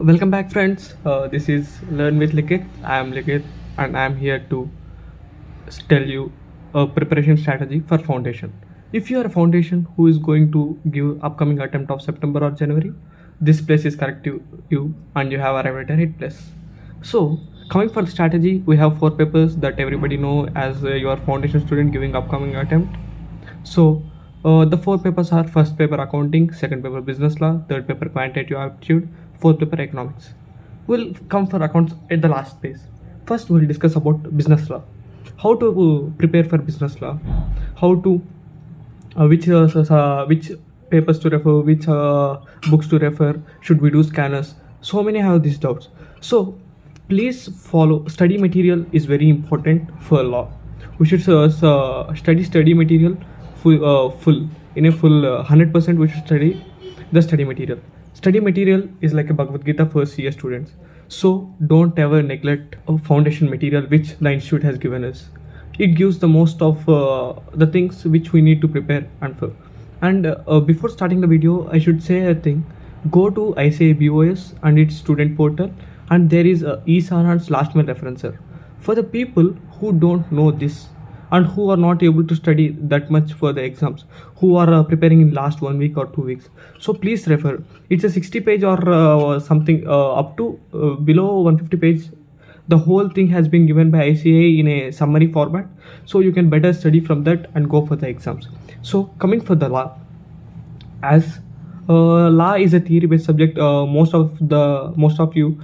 Welcome back, friends. This is Learn with Likith. I am Likith, and I am here to tell you a preparation strategy for foundation. If you are a foundation who is going to give upcoming attempt of September or January, this place is correct to you, and you have arrived at a right place. So, coming for the strategy, we have 4 papers that everybody know as your foundation student giving upcoming attempt. So, the 4 papers are: first paper accounting, second paper business law, third paper quantitative aptitude, fourth paper economics. We'll come for accounts at the last phase. First, we'll discuss about business law. How to prepare for business law? How to which papers to refer, which books to refer? Should we do scanners? So many have these doubts. So please follow. Study material is very important for law. We should study material full in a full 100%. We should study the study material. Study material is like a Bhagavad Gita for CA students. So don't ever neglect a foundation material which the institute has given us. It gives the most of the things which we need to prepare and for. And before starting the video, I should say a thing. Go to CA BOS and its student portal, and there is a Saransh last mile referencer. For the people who don't know this and who are not able to study that much for the exams, who are preparing in last 1 week or 2 weeks, so please refer. It's a 60 page or something up to below 150 page. The whole thing has been given by ICA in a summary format, so you can better study from that and go for the exams. So coming for the law, as law is a theory based subject, most of you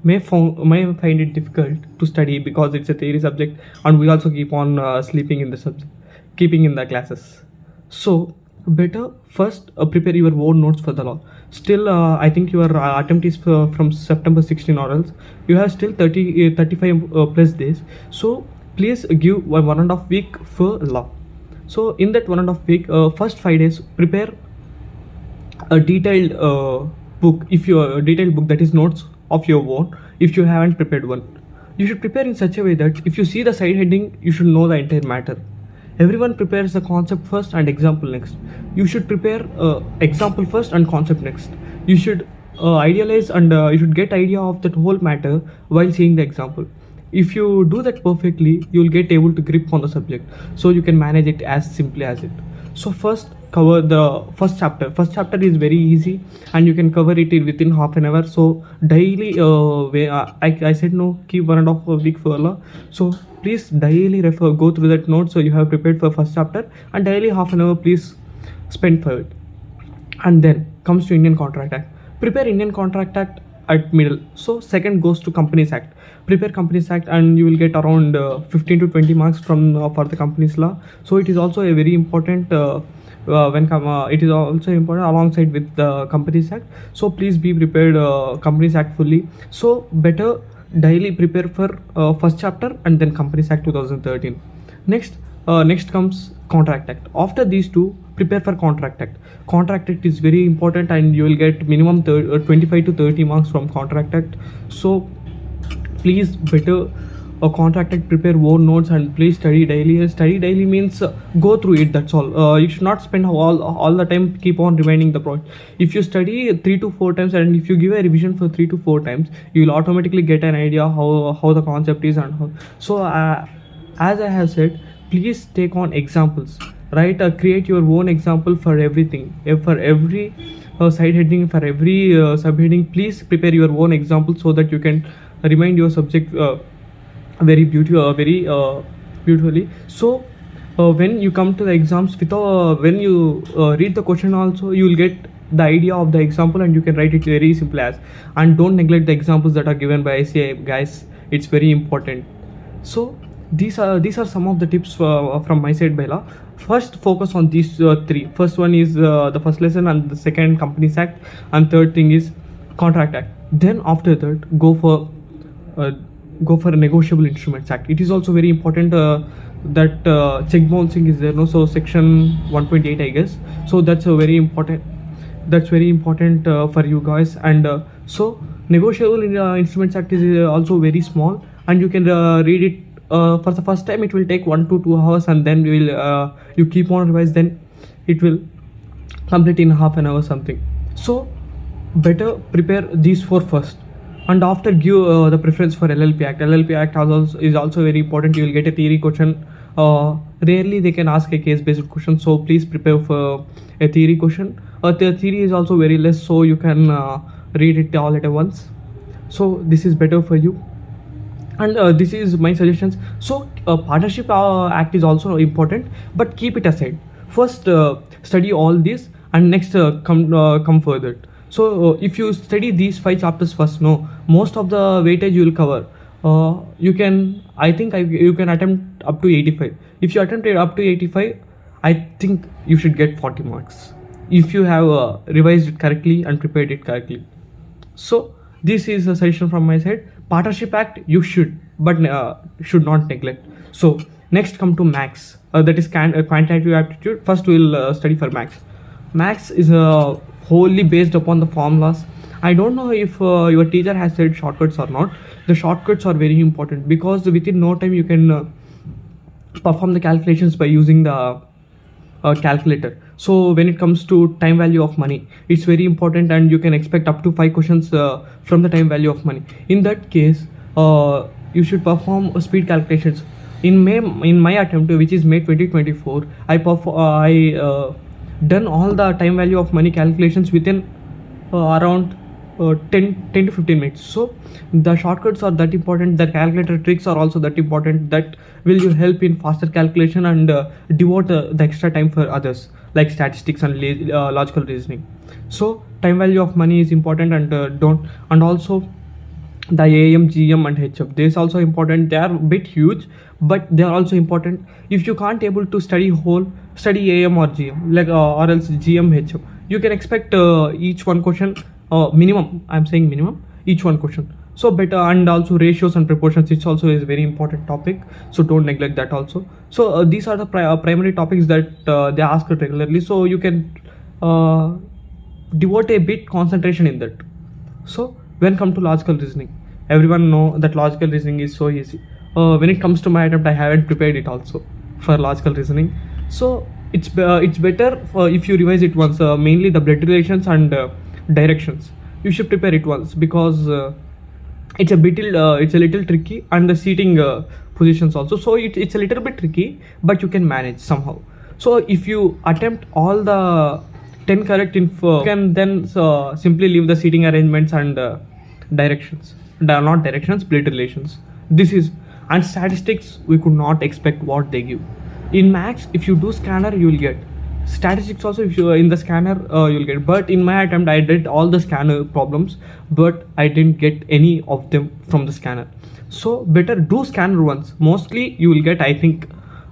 may find it difficult to study because it's a theory subject, and we also keep on sleeping in the subject, keeping in the classes. So better first prepare your own notes for the law. Still I think your attempt is from September 16 or else you have still 35 plus days. So please give 1.5 week for law. So in that 1.5 week, first 5 days prepare a detailed book. If your detailed book, that is notes of your own, if you haven't prepared one, you should prepare in such a way that if you see the side heading, you should know the entire matter. Everyone prepares the concept first and example next. You should prepare example first and concept next. You should idealize and you should get idea of that whole matter while seeing the example. If you do that perfectly, you will get able to grip on the subject, so you can manage it as simply as it. So first cover the first chapter. First chapter is very easy and you can cover it within half an hour. So daily I said no, keep 1.5 week for law. So please daily go through that note, so you have prepared for first chapter, and daily half an hour please spend for it. And then comes to Indian Contract Act. Prepare Indian Contract Act at middle. So second goes to Companies Act. Prepare Companies Act and you will get around 15 to 20 marks from for the Companies Law. So it is also a very important it is also important alongside with the Companies Act. So please be prepared Companies Act fully. So better daily prepare for first chapter and then Companies Act 2013. Next comes Contract Act. After these two, prepare for Contract Act. Contract Act is very important and you will get minimum 25 to 30 marks from Contract Act. So please better Contract Act, prepare own notes and please study daily. Study daily means go through it, that's all. You should not spend all the time keep on reminding the point. If you study 3 to 4 times and if you give a revision for 3 to 4 times, you will automatically get an idea how the concept is and how. So as I have said, please take on examples, right? Create your own example for everything, for every side heading, for every subheading. Please prepare your own example so that you can remind your subject very beautifully. So when you come to the exams, when you read the question also, you will get the idea of the example and you can write it very simple as. And don't neglect the examples that are given by CA, guys. It's very important. So these are some of the tips from my side by law. First focus on these three. First one is the first lesson, and the second Companies Act, and third thing is Contract Act. Then after that go for a Negotiable Instruments Act. It is also very important that check bouncing is there, no? So section 128 I guess. So that's a very important, for you guys. And so Negotiable Instruments Act is also very small and you can read it for the first time. It will take 1 to 2 hours and then you keep on revise, then it will complete in half an hour something. So better prepare these four first, and after give the preference for LLP Act. LLP Act is also very important. You will get a theory question. Rarely they can ask a case-based question, so please prepare for a theory question. The theory is also very less, so you can read it all at once. So this is better for you, and this is my suggestions. So partnership act is also important, but keep it aside first. Study all this, and next come further. So if you study these 5 chapters first, no, most of the weightage you will cover. You can, I think you can attempt up to 85. If you attempt it up to 85, I think you should get 40 marks if you have revised it correctly and prepared it correctly. So this is a suggestion from my side. Partnership act you should, but should not neglect. So next come to max, that is quantitative aptitude. First we will study for max. Max is wholly based upon the formulas. I don't know if your teacher has said shortcuts or not. The shortcuts are very important, because within no time you can perform the calculations by using the calculator. So when it comes to time value of money, it's very important, and you can expect up to 5 questions from the time value of money. In that case, you should perform speed calculations. In my attempt, which is May 2024, I done all the time value of money calculations within around 10 to 15 minutes. So the shortcuts are that important. The calculator tricks are also that important. That will you help in faster calculation and devote the extra time for others like statistics and logical reasoning. So time value of money is important, and also the AM, GM and HM, this is also important. They are a bit huge, but they are also important. If you can't able to study AM or GM, like or else GM, HM, you can expect each one question minimum, I'm saying minimum, each one question. So better, and also ratios and proportions, it's also is a very important topic, so don't neglect that also. So these are the primary topics that they ask regularly, so you can devote a bit concentration in that. So when come to logical reasoning, everyone know that logical reasoning is so easy. When it comes to my attempt, I haven't prepared it also for logical reasoning, so it's better if you revise it once. Mainly the blood relations and directions, you should prepare it once, because it's a little tricky, and the seating positions also, so it's a little bit tricky, but you can manage somehow. So if you attempt all the 10 correct info, you can then simply leave the seating arrangements and directions, not directions, blood relations. This is, and statistics, we could not expect what they give. In max, if you do scanner, you will get statistics also. If you in the scanner, you'll get. But in my attempt, I did all the scanner problems, but I didn't get any of them from the scanner. So better do scanner once. Mostly you will get, I think,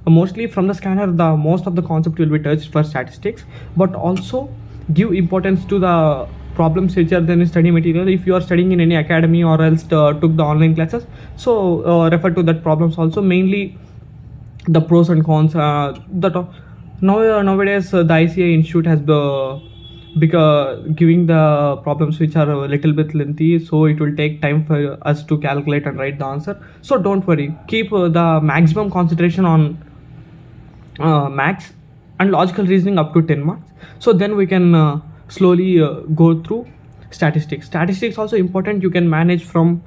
mostly from the scanner, the most of the concept will be touched for statistics, but also give importance to the problems which are then in study material. If you are studying in any academy or else took the online classes, so refer to that problems also, mainly the pros and cons. Nowadays the ICA Institute has giving the problems which are a little bit lengthy, so it will take time for us to calculate and write the answer. So don't worry, keep the maximum concentration on max and logical reasoning up to 10 marks. So then we can slowly go through statistics. Statistics also important. You can manage from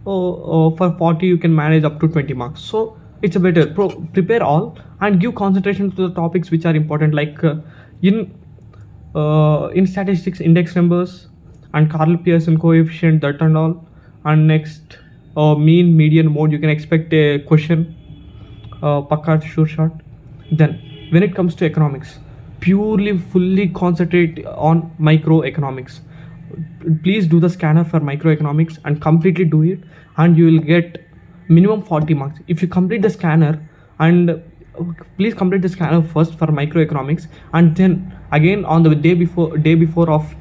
for 40 you can manage up to 20 marks. So it's a better prepare all and give concentration to the topics which are important, like in statistics, index numbers and Carl Pearson coefficient, that and all. And next mean, median, mode, you can expect a question, pakka sure shot. Then when it comes to economics, purely fully concentrate on microeconomics. Please do the scanner for microeconomics and completely do it, and you will get minimum 40 marks. If you complete the scanner, and please complete the scanner first for microeconomics, and then again on the day before of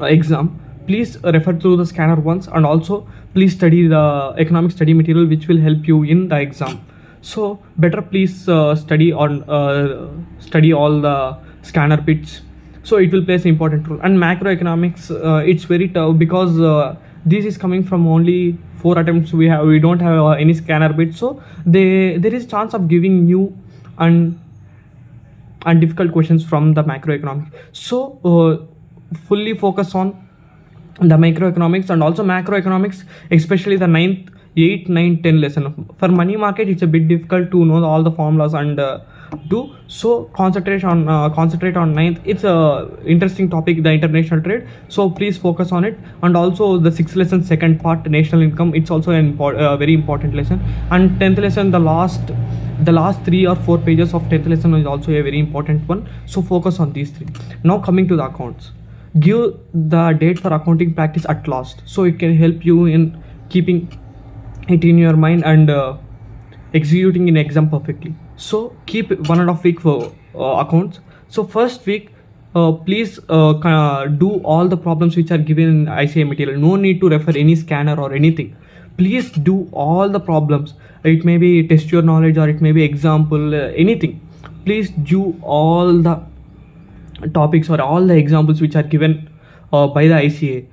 exam, please refer to the scanner once, and also please study the economic study material which will help you in the exam. So better please study all the scanner bits, so it will play an important role. And macroeconomics, it's very tough, because this is coming from only 4 attempts we don't have any scanner bits, so there is chance of giving new and difficult questions from the macroeconomics. So fully focus on the microeconomics and also macroeconomics, especially the 9th, 8, 9, 10 lesson. For money market, it's a bit difficult to know all the formulas and do. So concentrate on 9th. It's a interesting topic, the international trade. So please focus on it. And also the 6th lesson, second part, national income. It's also an very important lesson. And 10th lesson, the last 3 or 4 pages of 10th lesson is also a very important one. So focus on these 3. Now coming to the accounts. Give the date for accounting practice at last, so it can help you in keeping it in your mind and executing in exam perfectly. So keep 1.5 week for accounts. So first week, please do all the problems which are given in ICA material. No need to refer any scanner or anything. Please do all the problems. It may be test your knowledge or it may be example, anything. Please do all the topics or all the examples which are given by the ICA.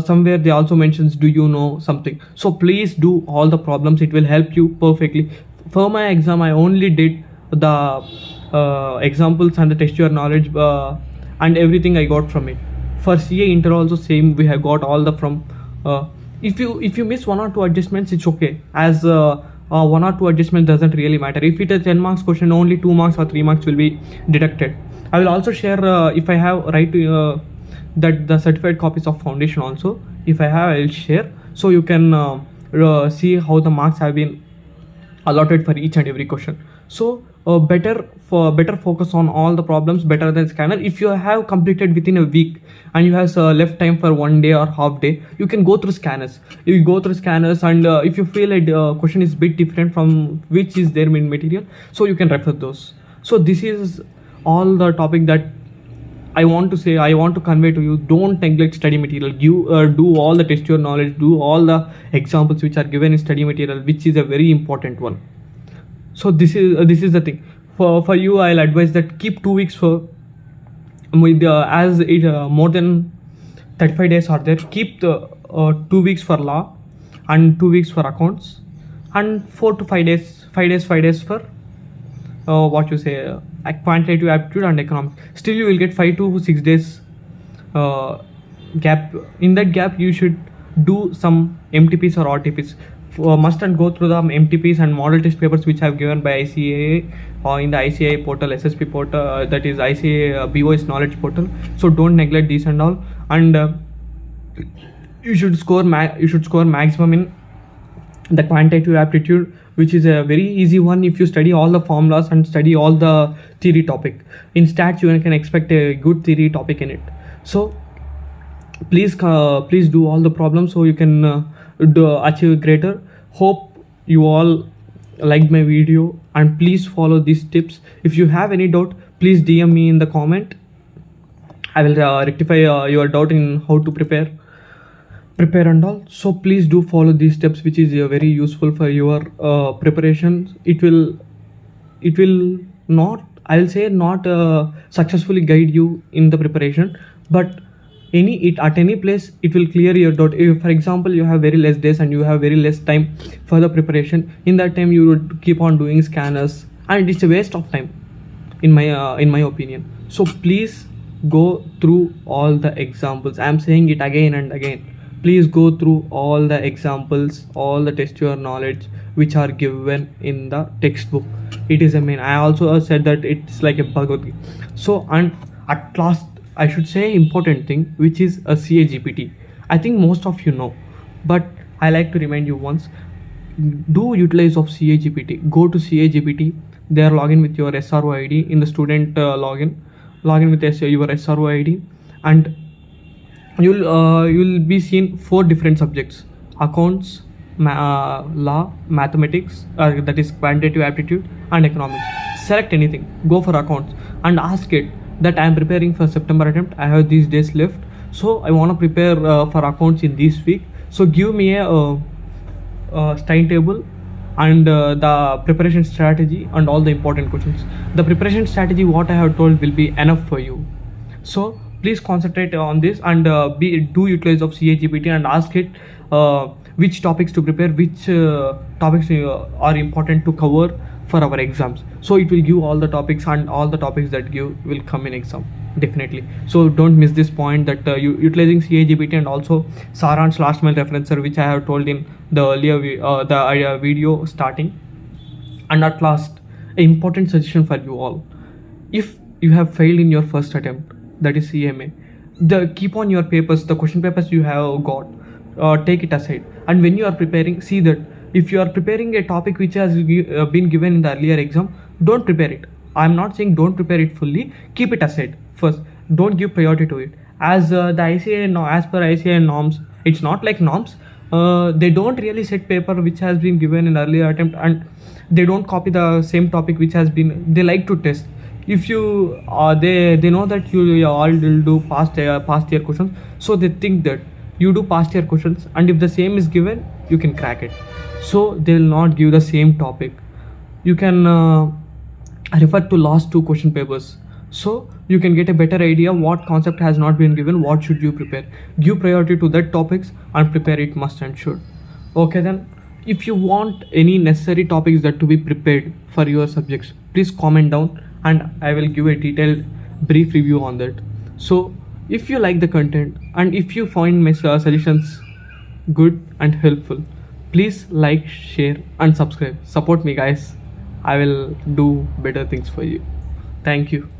Somewhere they also mentions, do you know something? So please do all the problems. It will help you perfectly. For my exam, I only did the examples and the test your knowledge and everything I got from it. For CA Inter also same, we have got all the from. If you miss 1 or 2 adjustments, it's okay, as 1 or 2 adjustments doesn't really matter. If it is 10 marks question, only 2 marks or 3 marks will be deducted. I will also share if I have that the certified copies of foundation also. If I have, I will share, so you can see how the marks have been allotted for each and every question. So better focus on all the problems, better than scanner. If you have completed within a week and you have left time for 1 day or half day, you can go through scanners. You go through scanners, and if you feel a question is bit different from which is there in material, so you can refer those. So this is all the topic that I want to say, I want to convey to you. Don't neglect study material. Do all the test your knowledge, do all the examples which are given in study material, which is a very important one. So this is the thing. For you, I'll advise that keep 2 weeks for with as it more than 35 days are there. Keep the 2 weeks for law and 2 weeks for accounts, and 4 to 5 days, 5 days for what you say, quantitative aptitude and economics. Still you will get 5 to 6 days gap. In that gap you should do some MTPs or RTPs. Must and go through the MTPs and model test papers which have given by ICAI or in the ICAI portal, SSP portal, that is ICAI BOS knowledge portal. So don't neglect these and all, and you should score maximum in the quantitative aptitude, which is a very easy one if you study all the formulas and study all the theory topic. In stats you can expect a good theory topic in it. So please do all the problems so you can achieve greater. Hope you all liked my video, and please follow these tips. If you have any doubt, please DM me in the comment. I will rectify your doubt in how to prepare and all. So please do follow these steps, which is very useful for your preparation. It will not, I'll say, not successfully guide you in the preparation, but at any place it will clear your doubt. If for example you have very less days and you have very less time for the preparation, in that time you would keep on doing scanners, and it's a waste of time in my opinion. So please go through all the examples. I'm saying it again and again. Please go through all the examples, all the test your knowledge which are given in the textbook. It is I also said that it's like a Bhagavad Gita. So, and at last I should say important thing, which is a CA GPT. I think most of you know, but I like to remind you once. Do utilize of CA GPT. Go to CA GPT. There login with your SRO ID in the student login with your SRO ID, and you'll be seen 4 different subjects: accounts, law, mathematics, that is quantitative aptitude, and economics. Select anything, go for accounts, and ask it that I am preparing for September attempt. I have these days left, so I want to prepare for accounts in this week. So give me a timetable and the preparation strategy and all the important questions. The preparation strategy, what I have told, will be enough for you. So please concentrate on this, and do utilize of CA GPT and ask it which topics to prepare, which topics are important to cover for our exams. So it will give all the topics, and all the topics that give will come in exam definitely. So don't miss this point, that you utilizing CA GPT and also Saransh last mile referencer, which I have told in the earlier video starting. And at last, an important suggestion for you all: if you have failed in your first attempt, that is CMA, keep on your papers, the question papers you have got, take it aside, and when you are preparing, see that if you are preparing a topic which has been given in the earlier exam, don't prepare it. I'm not saying don't prepare it fully, keep it aside first, don't give priority to it. As the ICA, as per ICA norms, it's not like norms, they don't really set paper which has been given in earlier attempt, and they don't copy the same topic which has been, they like to test. If you they know that you all will do past year questions, so they think that you do past year questions, and if the same is given, you can crack it. So they will not give the same topic. You can refer to last 2 question papers, so you can get a better idea what concept has not been given, what should you prepare. Give priority to that topics and prepare it must and should. Okay, then if you want any necessary topics that to be prepared for your subjects, please comment down and I will give a detailed brief review on that. So if you like the content and if you find my suggestions good and helpful, please like, share and subscribe. Support me guys, I will do better things for you. Thank you.